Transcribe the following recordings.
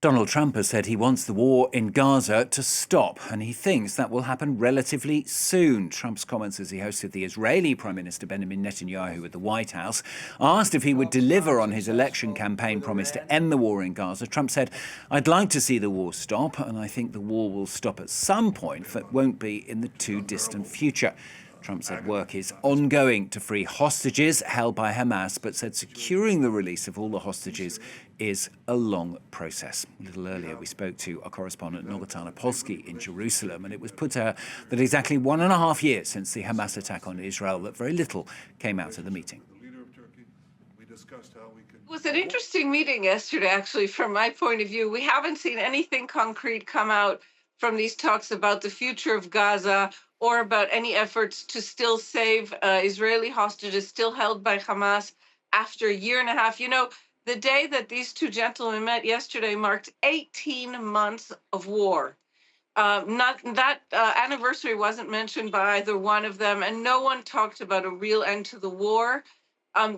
Donald Trump has said he wants the war in Gaza to stop, and he thinks that will happen relatively soon. Trump's comments as he hosted the Israeli Prime Minister Benjamin Netanyahu at the White House. Asked if he would deliver on his election campaign promise to end the war in Gaza, Trump said, "I'd like to see the war stop, and I think the war will stop at some point that won't be in the too distant future." Trump said work is ongoing to free hostages held by Hamas, but said securing the release of all the hostages is a long process. A little earlier, we spoke to our correspondent Nogotana Polsky in Jerusalem, and it was put to her that exactly 1.5 years since the Hamas attack on Israel, that very little came out of the meeting. It was an interesting meeting yesterday, actually, from my point of view. We haven't seen anything concrete come out from these talks about the future of Gaza or about any efforts to still save Israeli hostages still held by Hamas after a year and a half. You know, the day that these two gentlemen met yesterday marked 18 months of war. Not that anniversary wasn't mentioned by either one of them, and no one talked about a real end to the war.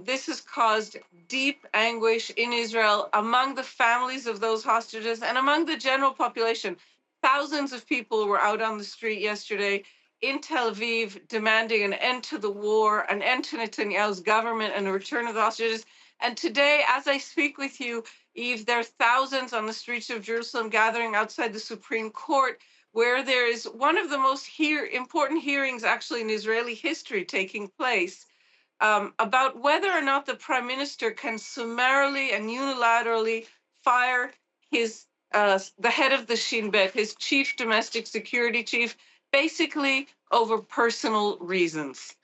This has caused deep anguish in Israel among the families of those hostages and among the general population. Thousands of people were out on the street yesterday in Tel Aviv demanding an end to the war, an end to Netanyahu's government, and a return of the hostages. And today, as I speak with you, Eve, there are thousands on the streets of Jerusalem gathering outside the Supreme Court, where there is one of the most important hearings actually in Israeli history taking place. About whether or not the prime minister can summarily and unilaterally fire the head of the Shin Bet, his chief domestic security chief, basically over personal reasons.